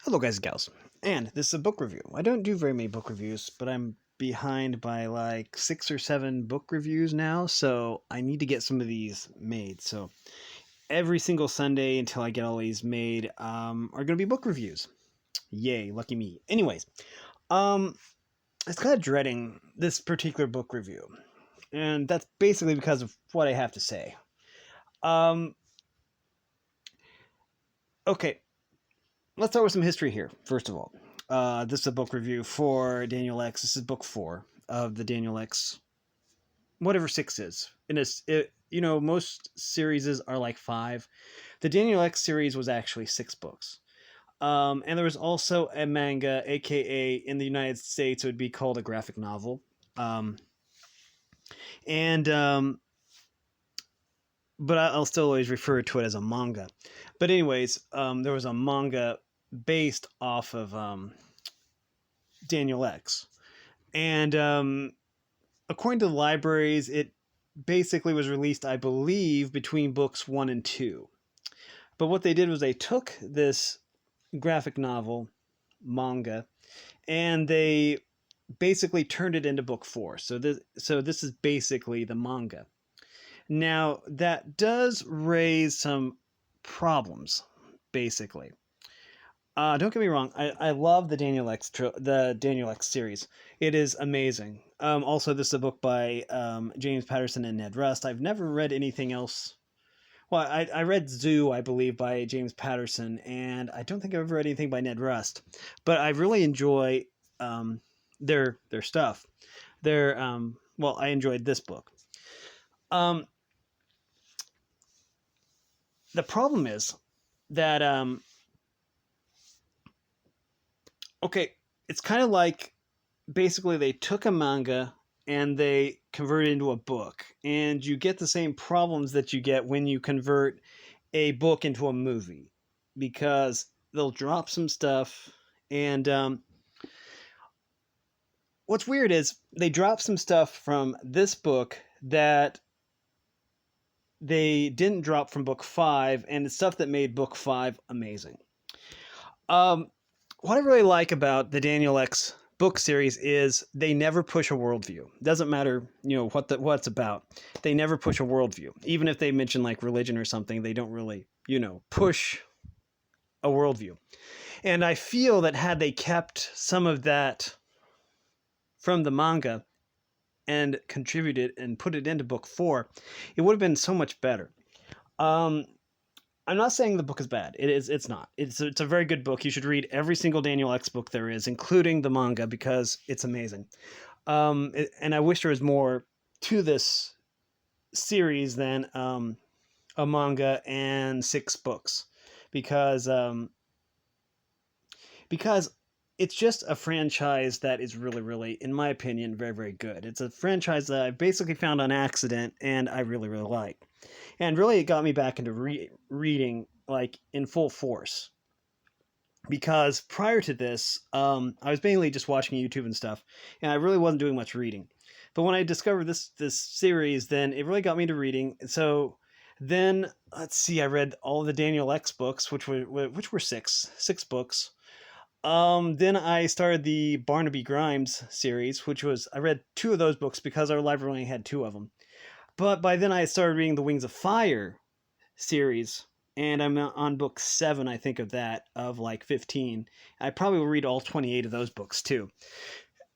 Hello guys and gals, and this is a book review. I don't do very many book reviews, but I'm behind by like 6 or 7 book reviews now, so I need to get some of these made. So every single Sunday until I get all these made are going to be book reviews. Yay, lucky me. Anyways, um, I was kind of dreading this particular book review, and that's basically because of what I have to say. Okay, let's start with some history here, first of all. This is a book review for Daniel X. This is book 4 of the Daniel X, whatever 6 is. Most series are like 5. The Daniel X series was actually 6 books. And there was also a manga, aka in the United States, it would be called a graphic novel. And but I'll still always refer to it as a manga. But anyways, there was a manga based off of Daniel X. And according to the libraries, it basically was released, I believe, between books 1 and 2. But what they did was they took this graphic novel, manga, and they basically turned it into book 4. So this is basically the manga. Now, that does raise some problems, basically. Don't get me wrong. I love the Daniel X series. It is amazing. Also, this is a book by James Patterson and Ned Rust. I've never read anything else. Well, I read Zoo, I believe, by James Patterson, and I don't think I've ever read anything by Ned Rust. But I really enjoy their stuff. I enjoyed this book. The problem is that okay, it's kind of like basically they took a manga and they converted it into a book, and you get the same problems that you get when you convert a book into a movie, because they'll drop some stuff. And what's weird is they drop some stuff from this book that they didn't drop from book 5, and the stuff that made book 5 amazing. What I really like about the Daniel X book series is they never push a worldview. Doesn't matter, what it's about. They never push a worldview. Even if they mention like religion or something, they don't really, push a worldview. And I feel that had they kept some of that from the manga and contributed and put it into book 4, it would have been so much better. I'm not saying the book is bad. It's not. It's a very good book. You should read every single Daniel X book there is, including the manga, because it's amazing. And I wish there was more to this series than a manga and 6 books, because it's just a franchise that is really, really, in my opinion, very, very good. It's a franchise that I basically found on accident, and I really, really like. And really, it got me back into reading, like, in full force. Because prior to this, I was mainly just watching YouTube and stuff, and I really wasn't doing much reading. But when I discovered this series, then it really got me into reading. So then, let's see, I read all the Daniel X books, which were 6 books. Then I started the Barnaby Grimes series, I read 2 of those books because our library only had 2 of them. But by then I started reading the Wings of Fire series, and I'm on book 7, I think, of that, of like 15. I probably will read all 28 of those books too.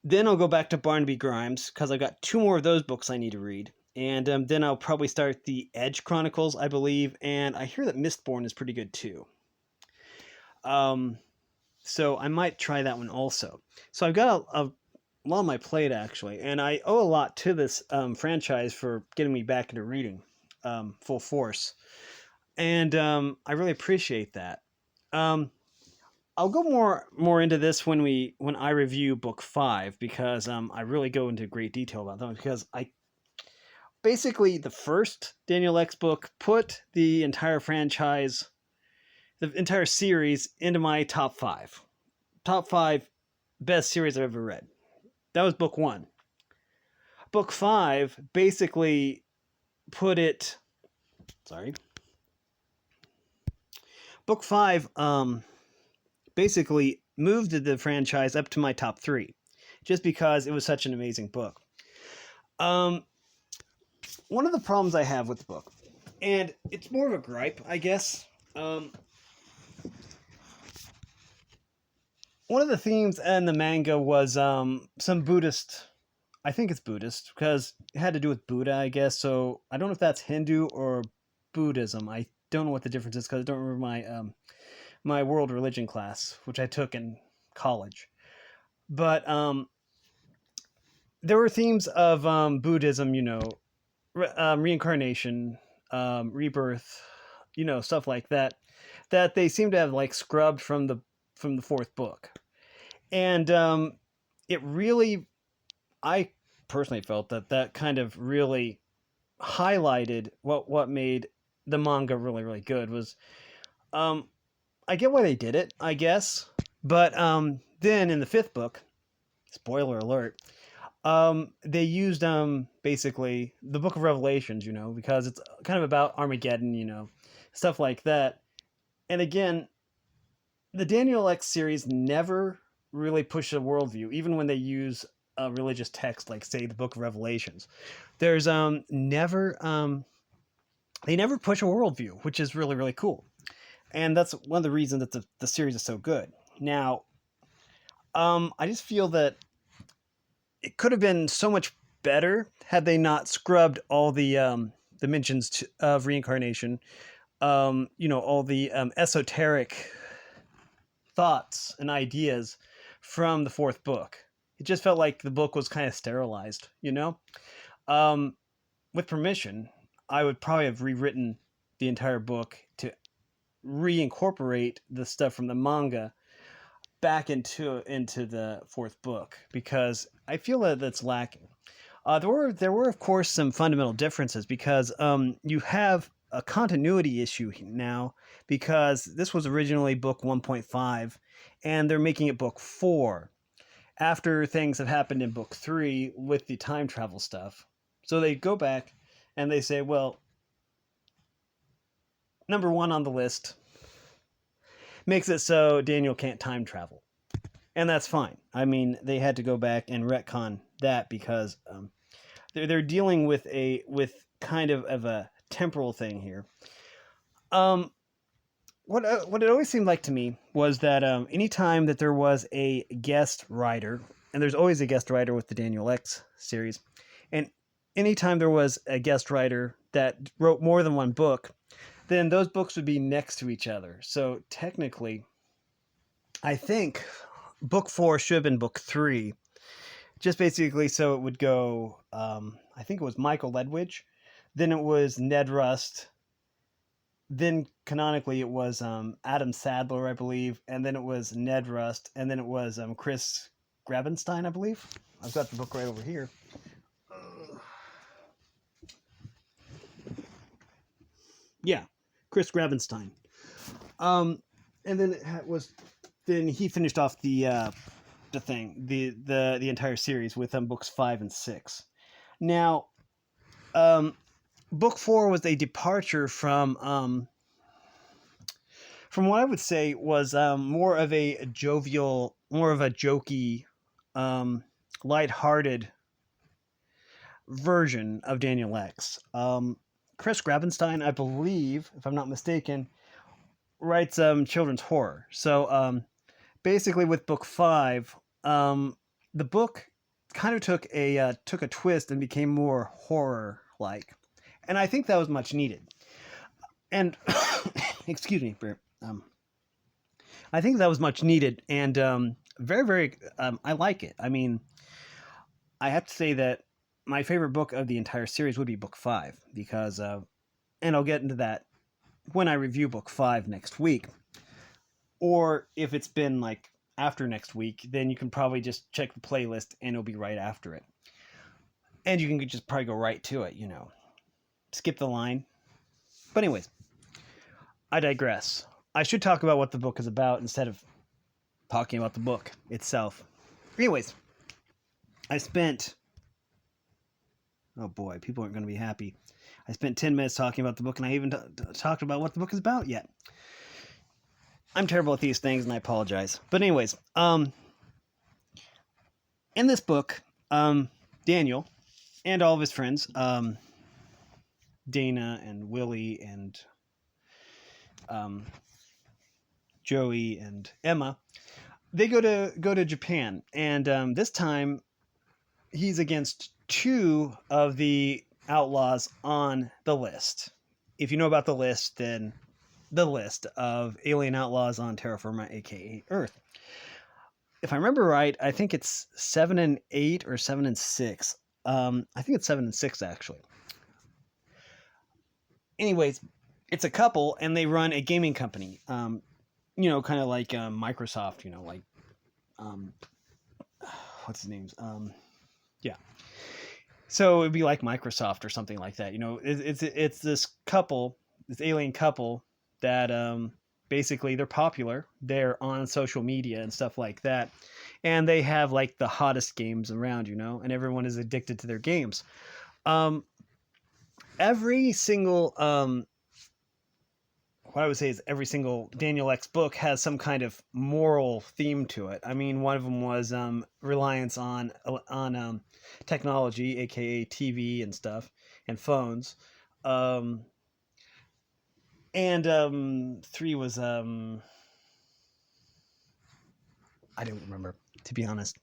Then I'll go back to Barnaby Grimes, because I've got 2 more of those books I need to read. And then I'll probably start the Edge Chronicles, I believe, and I hear that Mistborn is pretty good too. So I might try that one also. So I've got a lot on my plate, actually, and I owe a lot to this franchise for getting me back into reading full force, and I really appreciate that. I'll go more into this when I review book 5, because I really go into great detail about them, because I basically, the first Daniel X book put the entire franchise, the entire series, into my top 5 best series I've ever read. That was book 1. Book 5 basically put it... Sorry. Book 5 basically moved the franchise up to my top three, just because it was such an amazing book. Um, One of the problems I have with the book, and it's more of a gripe, I guess. Um, One of the themes in the manga was some Buddhist. I think it's Buddhist because it had to do with Buddha, I guess. So I don't know if that's Hindu or Buddhism. I don't know what the difference is because I don't remember my world religion class, which I took in college. But there were themes of Buddhism, reincarnation, rebirth, stuff like that, that they seem to have like scrubbed from the fourth book, and it really, I personally felt that that kind of really highlighted what made the manga really really good was um I get why they did it, I guess, but then in the fifth book, spoiler alert, they used basically the book of Revelations, because it's kind of about Armageddon, stuff like that. And again, the Daniel X series never really pushed a worldview, even when they use a religious text like say the book of Revelations. There's never they never push a worldview, which is really really cool, and that's one of the reasons that the series is so good. Now, I just feel that it could have been so much better had they not scrubbed all the mentions of reincarnation, all the esoteric thoughts and ideas from the fourth book. It just felt like the book was kind of sterilized, Um, with permission, I would probably have rewritten the entire book to reincorporate the stuff from the manga back into the fourth book because I feel that that's lacking. There were of course some fundamental differences because you have a continuity issue now because this was originally book 1.5 and they're making it book 4 after things have happened in book 3 with the time travel stuff. So they go back and they say, well, number 1 on the list makes it so Daniel can't time travel. And that's fine. I mean, they had to go back and retcon that because they're dealing with kind of a temporal thing here. What it always seemed like to me was that anytime that there was a guest writer, and there's always a guest writer with the Daniel X series, and anytime there was a guest writer that wrote more than one book, then those books would be next to each other. So technically, I think book 4 should have been book 3, just basically so it would go. I think it was Michael Ledwidge, then it was Ned Rust, then canonically it was Adam Sadler, I believe, and then it was Ned Rust, and then it was Chris Grabenstein, I believe. I've got the book right over here. Yeah, Chris Grabenstein. And then then he finished off the entire series with books 5 and 6. Now, book 4 was a departure from what I would say was more of a jovial, more of a jokey, lighthearted version of Daniel X. Chris Grabenstein, I believe, if I'm not mistaken, writes children's horror. So basically, with book 5, the book kind of took a twist and became more horror like, and I think that was much needed. And excuse me, I think that was much needed and very very. I like it. I mean, I have to say that my favorite book of the entire series would be book 5 because, and I'll get into that when I review book 5 next week. Or if it's been like after next week, then you can probably just check the playlist and it'll be right after it. And you can just probably go right to it, skip the line. But anyways, I digress. I should talk about what the book is about instead of talking about the book itself. Anyways, I spent, oh boy, people aren't going to be happy. I spent 10 minutes talking about the book and I haven't talked about what the book is about yet. I'm terrible at these things, and I apologize. But anyways, in this book, Daniel and all of his friends, Dana and Willie and um, Joey and Emma, they go to Japan, and this time he's against two of the outlaws on the list. If you know about the list, then the list of alien outlaws on terra firma, aka Earth. If I remember right, I think it's 7 and 8 or 7 and 6. I think it's 7 and 6 actually. Anyways, it's a couple, and they run a gaming company. Kind of like Microsoft. Like um, what's his name? Yeah. So it'd be like Microsoft or something like that. It's this couple, this alien couple that basically they're popular. They're on social media and stuff like that, and they have like the hottest games around. And everyone is addicted to their games. Um, every single what I would say is every single Daniel X book has some kind of moral theme to it. I mean, one of them was reliance on technology, aka TV and stuff, and phones. Um, and 3 was I don't remember, to be honest.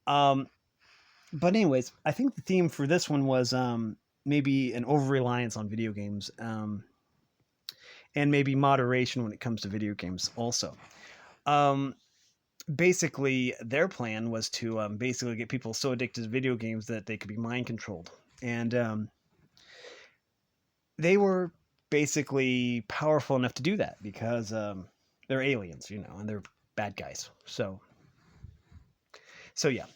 Um, but anyways, I think the theme for this one was maybe an over reliance on video games. And maybe moderation when it comes to video games also. Um, Basically, their plan was to basically get people so addicted to video games that they could be mind controlled. And they were basically powerful enough to do that because they're aliens, and they're bad guys. So yeah,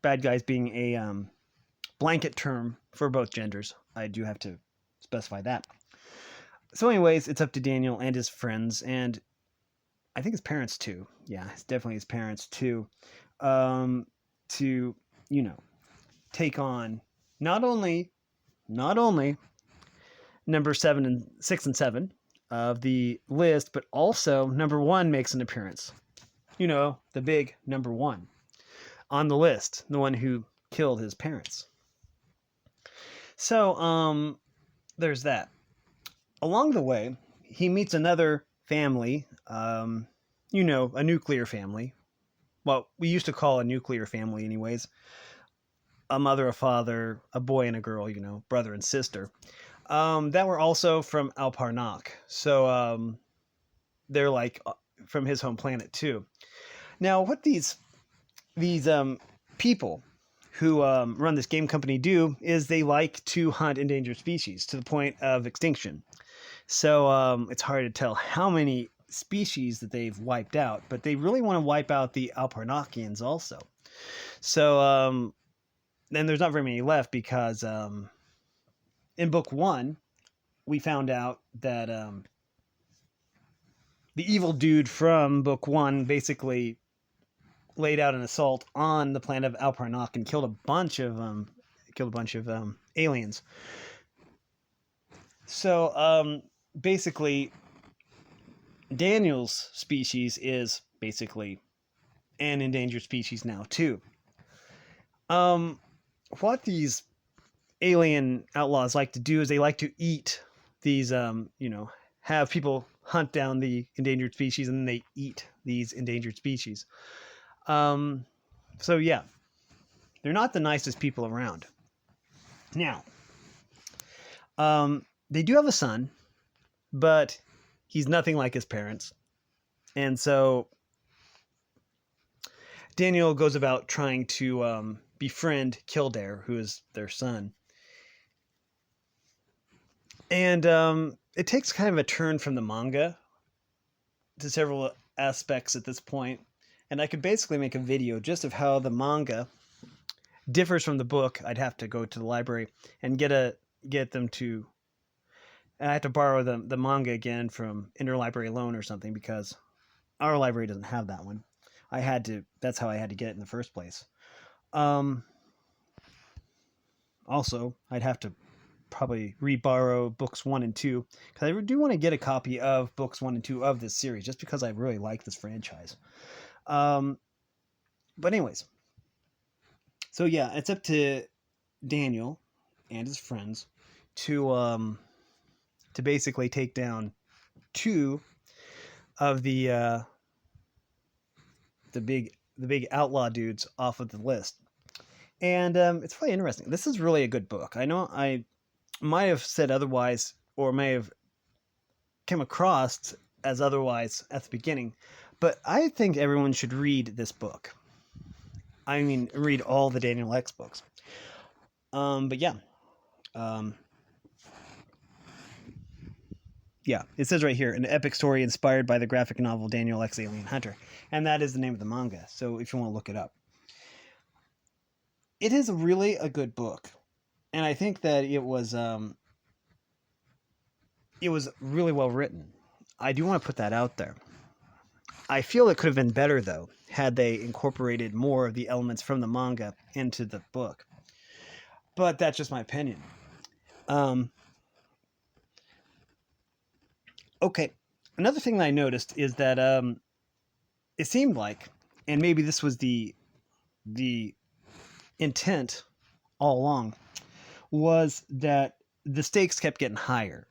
bad guys being a blanket term for both genders. I do have to specify that. So anyways, it's up to Daniel and his friends, and I think his parents too. Yeah, it's definitely his parents too. To take on not only number 7 and 6 and 7 of the list, but also number 1 makes an appearance. The big number 1 on the list, the one who killed his parents. So there's that. Along the way, he meets another family, a nuclear family. Well, we used to call a nuclear family anyways. A mother, a father, a boy and a girl, brother and sister. That were also from Alparnak. So they're like from his home planet too. Now, what these people who run this game company do is they like to hunt endangered species to the point of extinction. So it's hard to tell how many species that they've wiped out, but they really want to wipe out the Alparnakians also. So then there's not very many left because in book 1, we found out that the evil dude from book 1 basically laid out an assault on the planet of Alparnak and killed a bunch of aliens. So basically, Daniel's species is basically an endangered species now too. What these alien outlaws like to do is they like to eat these, have people hunt down the endangered species and then they eat these endangered species. So yeah, they're not the nicest people around. Now, they do have a son, but he's nothing like his parents. And so Daniel goes about trying to befriend Kildare, who is their son. And it takes kind of a turn from the manga to several aspects at this point. And I could basically make a video just of how the manga differs from the book. I'd have to go to the library and get them to. And I have to borrow the manga again from Interlibrary Loan or something because our library doesn't have that one. That's how I had to get it in the first place. Also, I'd have to probably re-borrow books 1 and 2, because I do want to get a copy of books 1 and 2 of this series, just because I really like this franchise. But anyways, so yeah, it's up to Daniel and his friends to basically take down two of the big outlaw dudes off of the list. And it's really interesting. This is really a good book. I know I might have said otherwise, or may have come across as otherwise at the beginning, but I think everyone should read this book. I mean, read all the Daniel X books. But yeah. Yeah, it says right here, an epic story inspired by the graphic novel Daniel X Alien Hunter. And that is the name of the manga, so if you want to look it up. It is really a good book. And I think that it was really well written. I do want to put that out there. I feel it could have been better, though, had they incorporated more of the elements from the manga into the book. But that's just my opinion. Okay, another thing that I noticed is that it seemed like, and maybe this was the intent all along, was that the stakes kept getting higher.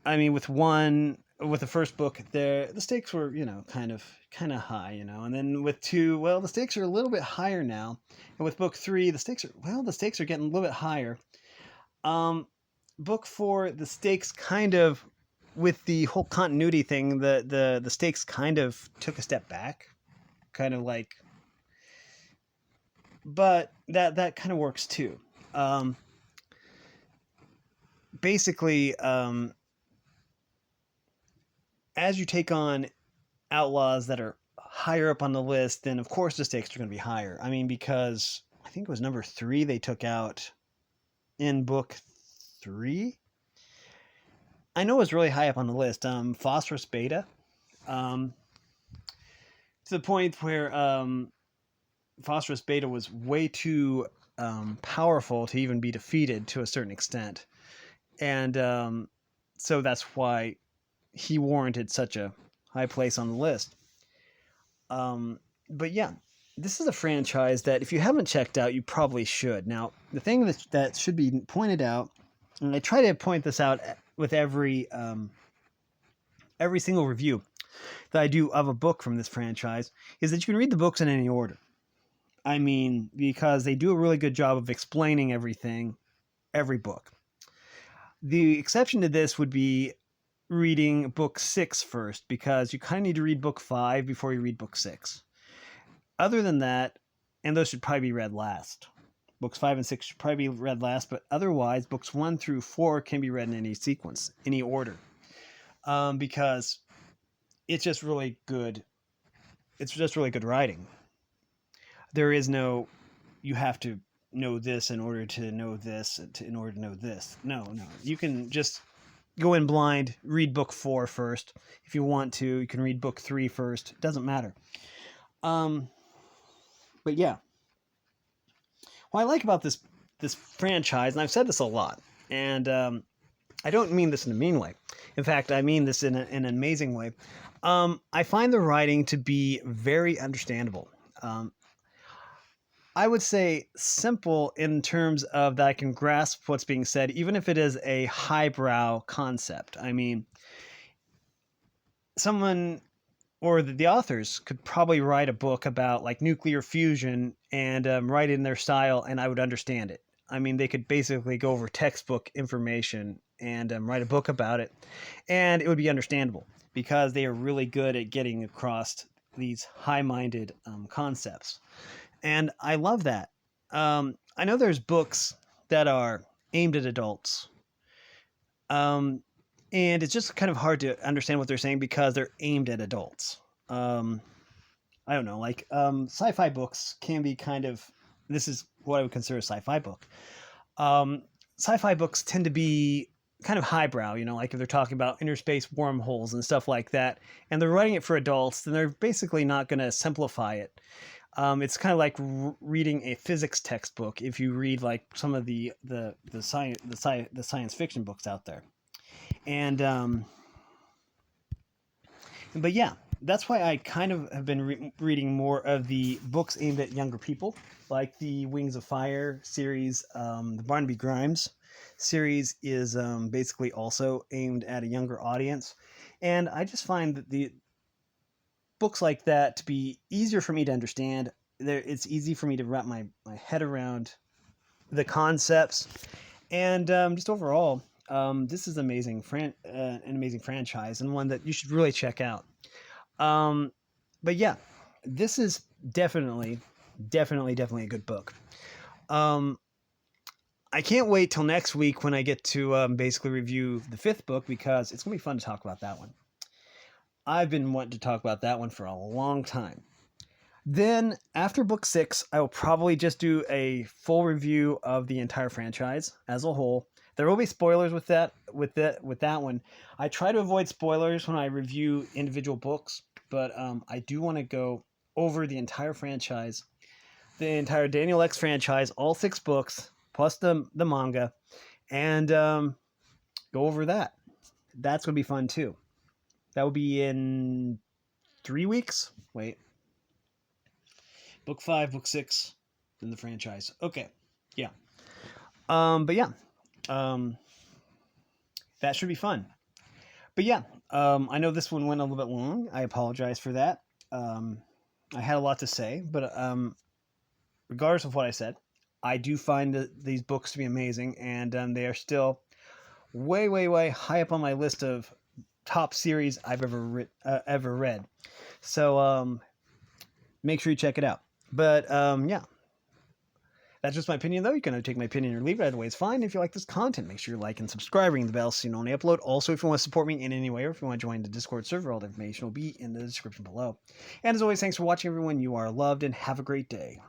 I mean, with the first book, the stakes were, kind of high, and then with 2, well, the stakes are a little bit higher now, and with book 3, the stakes are getting a little bit higher. Book 4, the stakes kind of, with the whole continuity thing, the stakes kind of took a step back, kind of like, but that kind of works too. Basically, as you take on outlaws that are higher up on the list, then of course the stakes are going to be higher. I mean, because I think it was number 3 they took out in book 3. I know it was really high up on the list. Phosphorus Beta, to the point where Phosphorus Beta was way too powerful to even be defeated to a certain extent, and so that's why he warranted such a high place on the list. But yeah, this is a franchise that if you haven't checked out, you probably should. Now, the thing that should be pointed out, and I try to point this out with every single review that I do of a book from this franchise, is that you can read the books in any order. I mean, because they do a really good job of explaining everything, every book. The exception to this would be reading book 6 first, because you kind of need to read book 5 before you read book 6. Other than that, and those should probably be read last. Books 5 and 6 should probably be read last, but otherwise, books 1 through 4 can be read in any sequence, any order, because it's just really good. It's just really good writing. There is no, you have to know this in order to know this, in order to know this. No. You can just go in blind, read book 4 first. If you want to, you can read book 3 first. It doesn't matter. But yeah. What I like about this franchise, and I've said this a lot, and I don't mean this in a mean way. In fact, I mean this in an amazing way. I find the writing to be very understandable. I would say simple in terms of that I can grasp what's being said, even if it is a highbrow concept. I mean, someone or the authors could probably write a book about like nuclear fusion and write it in their style, and I would understand it. I mean, they could basically go over textbook information and write a book about it, and it would be understandable because they are really good at getting across these high-minded concepts. And I love that. I know there's books that are aimed at adults. And it's just kind of hard to understand what they're saying because they're aimed at adults. I don't know, like sci-fi books can be kind of, this is what I would consider a sci-fi book. Sci-fi books tend to be kind of highbrow, like if they're talking about inner space wormholes and stuff like that, and they're writing it for adults, then they're basically not going to simplify it. It's kind of like reading a physics textbook if you read like some of the science fiction books out there. And but yeah, that's why I kind of have been reading more of the books aimed at younger people, like the Wings of Fire series. The Barnaby Grimes series is basically also aimed at a younger audience, and I just find that the books like that to be easier for me to understand. It's easy for me to wrap my head around the concepts, and just overall, this is an amazing franchise, and one that you should really check out. Um, but yeah, this is definitely a good book. Um, I can't wait till next week when I get to basically review the fifth book because it's gonna be fun to talk about that one. I've been wanting to talk about that one for a long time. Then after book six, I will probably just do a full review of the entire franchise as a whole. There will be spoilers with that one. I try to avoid spoilers when I review individual books, but I do want to go over the entire franchise, the entire Daniel X franchise, all six books plus the manga, and go over that. That's gonna be fun too. That will be in 3 weeks. Wait, book five, book six, then the franchise. Okay, yeah. But yeah, um, that should be fun. But yeah, I know this one went a little bit long. I apologize for that. Um, I had a lot to say, but regardless of what I said, I do find these books to be amazing, and they are still way high up on my list of top series I've ever read. So make sure you check it out. But yeah, that's just my opinion, though. You can take my opinion or leave it. Either way, it's fine. If you like this content, make sure you like and subscribe, ring the bell so you know when I upload. Also, if you want to support me in any way or if you want to join the Discord server, all the information will be in the description below. And as always, thanks for watching, everyone. You are loved and have a great day.